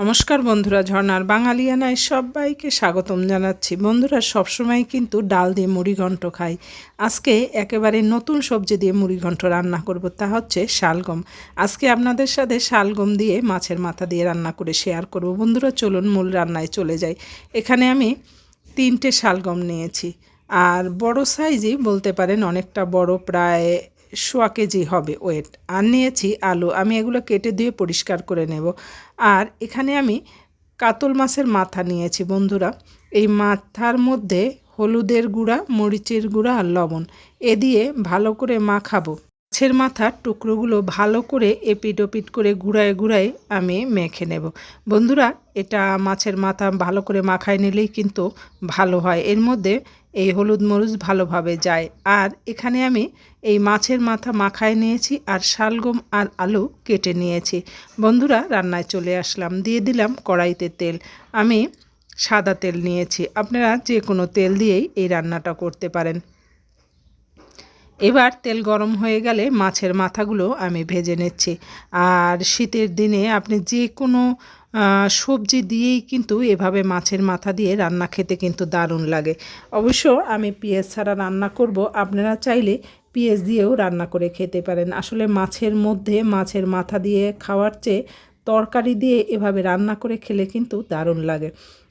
নমস্কার বন্ধুরা, ঝর্ণার বাঙালিয়ানায় সবাইকে স্বাগতম জানাচ্ছি। বন্ধুরা, সবসময় কিন্তু ডাল দিয়ে মুড়িঘণ্ট খাই। আজকে একেবারে নতুন সবজি দিয়ে মুড়িঘণ্ট রান্না করব, তা হচ্ছে শালগম। আজকে আপনাদের সাথে শালগম দিয়ে মাছের মাথা দিয়ে রান্না করে শেয়ার করব। বন্ধুরা, চলুন মূল রান্নায় চলে যাই। এখানে আমি 3টে শালগম নিয়েছি, আর বড় সাইজই বলতে পারেন, অনেকটা বড়, প্রায় 1.25 কেজি হবে ওয়েট। আর নিয়েছি আলু, আমি এগুলো কেটে দিয়ে পরিষ্কার করে নেব। আর এখানে আমি কাতল মাছের মাথা নিয়েছি। বন্ধুরা, এই মাথার মধ্যে হলুদের গুঁড়া, মরিচের গুঁড়া আর লবণ দিয়ে ভালো করে মাখাবো। মাছের মাথার টুকরোগুলো ভালো করে এপিট ওপিট করে ঘুরায় ঘুরায় আমি মেখে নেব। বন্ধুরা, এটা মাছের মাথা ভালো করে মাখায় নিলেই কিন্তু ভালো হয়, এর মধ্যে এই হলুদ মরিচ ভালোভাবে যায়। আর এখানে আমি এই মাছের মাথা মাখায় নিয়েছি, আর শালগম আর আলু কেটে নিয়েছি। বন্ধুরা, রান্নায় চলে আসলাম। দিয়ে দিলাম কড়াইতে তেল। আমি সাদা তেল নিয়েছি, আপনারা যে কোনো তেল দিয়েই এই রান্নাটা করতে পারেন। এবার তেল গরম হয়ে গেলে মাছের মাথাগুলো আমি ভেজে নিচ্ছি। আর শীতের দিনে আপনি যে কোনো সবজি দিয়েই কিন্তু এভাবে মাছের মাথা দিয়ে রান্না খেতে কিন্তু দারুণ লাগে। অবশ্য আমি পেঁয়াজ ছাড়া রান্না করব, আপনারা চাইলে পেঁয়াজ দিয়েও রান্না করে খেতে পারেন। আসলে মাছের মধ্যে মাছের মাথা দিয়ে খাওয়ার চেয়ে তরকারি দিয়ে এভাবে রান্না করে খেলে কিন্তু দারুণ লাগে।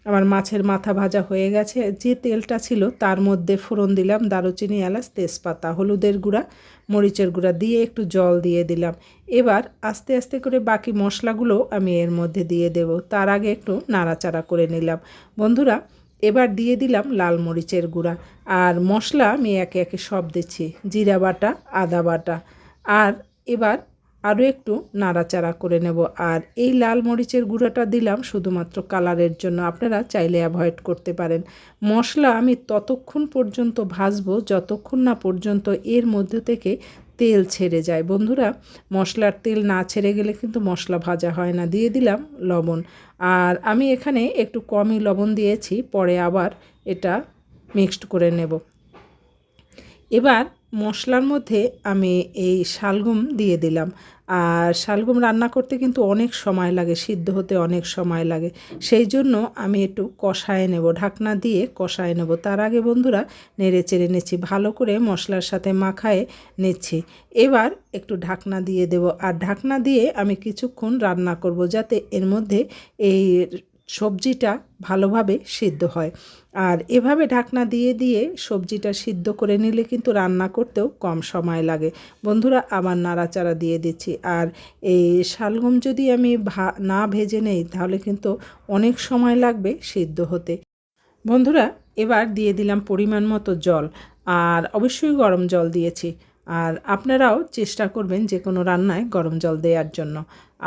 আমার মাছের মাথা ভাজা হয়ে গেছে। যে তেলটা ছিল তার মধ্যে ফোড়ন দিলাম দারুচিনি, এলাচ, তেজপাতা, হলুদের গুঁড়া, মরিচের গুঁড়া দিয়ে একটু জল দিয়ে দিলাম। এবার আস্তে আস্তে করে বাকি মশলাগুলো আমি এর মধ্যে দিয়ে দেব। তার আগে একটু নাড়াচাড়া করে নিলাম। বন্ধুরা, এবার দিয়ে দিলাম লাল মরিচের গুঁড়া। আর মশলা আমি একে একে সব দিচ্ছি, জিরা বাটা, আদা বাটা। আর এবার আরও একটু নাড়াচাড়া করে নেব। আর এই লাল মরিচের গুঁড়োটা দিলাম শুধুমাত্র কালারের জন্য, আপনারা চাইলে অ্যাভয়েড করতে পারেন। মশলা আমি ততক্ষণ পর্যন্ত ভাজবো যতক্ষণ না পর্যন্ত এর মধ্যে থেকে তেল ছেড়ে যায়। বন্ধুরা, মশলার তেল না ছেড়ে গেলে কিন্তু মশলা ভাজা হয় না। দিয়ে দিলাম লবণ। আর আমি এখানে একটু কমই লবণ দিয়েছি, পরে আবার এটা মিক্সড করে নেব। এবার মশলার মধ্যে আমি এই শালগম দিয়ে দিলাম। আর শালগম রান্না করতে কিন্তু অনেক সময় লাগে, সিদ্ধ হতে অনেক সময় লাগে। সেই জন্য আমি একটু কষায় নেব, ঢাকনা দিয়ে কষায় নেব। তার আগে বন্ধুরা নেড়ে চেড়ে নিচ্ছি, ভালো করে মশলার সাথে মাখায় নিচ্ছি। এবার একটু ঢাকনা দিয়ে দেব। আর ঢাকনা দিয়ে আমি কিছুক্ষণ রান্না করব, যাতে এর মধ্যে এই সবজিটা ভালোভাবে সিদ্ধ হয়। আর এভাবে ঢাকনা দিয়ে দিয়ে সবজিটা সিদ্ধ করে নিলে কিন্তু রান্না করতেও কম সময় লাগে। বন্ধুরা, আবার নাড়াচাড়া দিয়ে দিচ্ছি। আর এই শালগম যদি আমি না ভেজে নেই তাহলে কিন্তু অনেক সময় লাগবে সিদ্ধ হতে। বন্ধুরা, এবার দিয়ে দিলাম পরিমাণ মতো জল। আর অবশ্যই গরম জল দিয়েছি। আর আপনারাও চেষ্টা করবেন যে কোনো রান্নায় গরম জল দেওয়ার জন্য।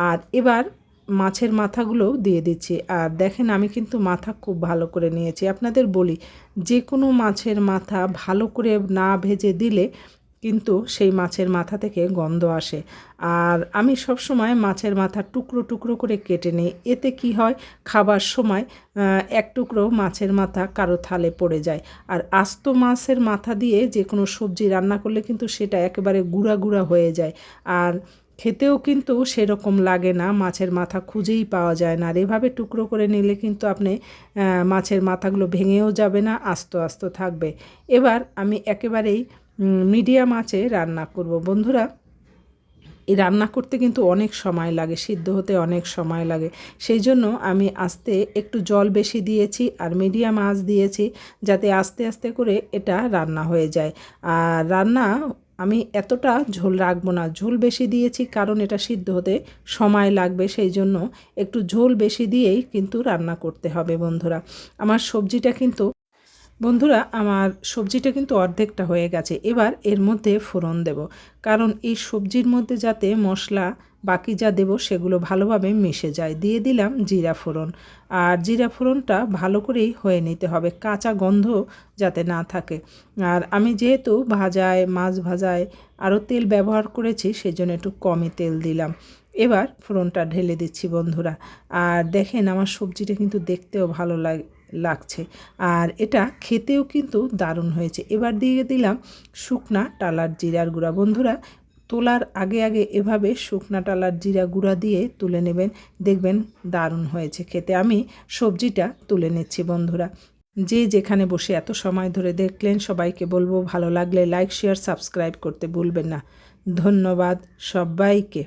আর এবার মাছের মাথাগুলোও দিয়ে দিচ্ছি। আর দেখেন, আমি কিন্তু মাথা খুব ভালো করে নিয়েছি। আপনাদের বলি, যে কোনো মাছের মাথা ভালো করে না ভেজে দিলে কিন্তু সেই মাছের মাথা থেকে গন্ধ আসে। আর আমি সব সময় মাছের মাথা টুকরো টুকরো করে কেটে নিই। এতে কি হয়, খাবার সময় এক টুকরো মাছের মাথা কারো থালে পড়ে যায়। আর আস্ত মাছের মাথা দিয়ে যে কোনো সবজি রান্না করলে কিন্তু সেটা একেবারে গুঁড়া গুঁড়া হয়ে যায়। আর খেতেও কিন্তু সেরকম লাগে না, মাছের মাথা খুঁজেই পাওয়া যায় না। আর এভাবে টুকরো করে নিলে কিন্তু আপনি মাছের মাথাগুলো ভেঙেও যাবে না, আস্ত আস্ত থাকবে। এবার আমি একেবারেই মিডিয়াম আঁচে রান্না করব। বন্ধুরা, এই রান্না করতে কিন্তু অনেক সময় লাগে, সিদ্ধ হতে অনেক সময় লাগে। সেই জন্য আমি আস্তে একটু জল বেশি দিয়েছি আর মিডিয়াম আঁচ দিয়েছি, যাতে আস্তে আস্তে করে এটা রান্না হয়ে যায়। আর রান্না আমি এতটা ঝোল রাখবো না, ঝোল বেশি দিয়েছি কারণ এটা সিদ্ধ হতে সময় লাগবে, সেই জন্য একটু ঝোল বেশি দিয়েই কিন্তু রান্না করতে হবে। বন্ধুরা, আমার সবজিটা কিন্তু অর্ধেকটা হয়ে গেছে। এবার এর মধ্যে ফোড়ন দেব, কারণ এই সবজির মধ্যে যাতে মশলা বাকি যা দেব সেগুলো ভালোভাবে মিশে যায়। দিয়ে দিলাম জিরা ফোড়ন। আর জিরা ফোড়নটা ভালো করেই হয়ে নিতে হবে, কাঁচা গন্ধ যাতে না থাকে। আর আমি যেহেতু মাছ ভাজায় আরও তেল ব্যবহার করেছি, সেজন্য একটু কমই তেল দিলাম। এবার ফোড়নটা ঢেলে দিচ্ছি বন্ধুরা। আর দেখেন, আমার সবজিটা কিন্তু দেখতেও ভালো লাগছে, আর এটা খেতেও কিন্তু দারুণ হয়েছে। এবার দিয়ে দিলাম শুকনা টালার জিরার গুঁড়া। বন্ধুরা, তোলার আগে আগে এভাবে শুকনা টালার জিরা গুঁড়া দিয়ে তুলে নেবেন, দেখবেন দারুণ হয়েছে খেতে। আমি সবজিটা তুলে নিচ্ছি বন্ধুরা। যে যেখানে বসে এত সময় ধরে দেখলেন সবাইকে বলবো ভালো লাগলে লাইক শেয়ার সাবস্ক্রাইব করতে ভুলবেন না। ধন্যবাদ সবাইকে।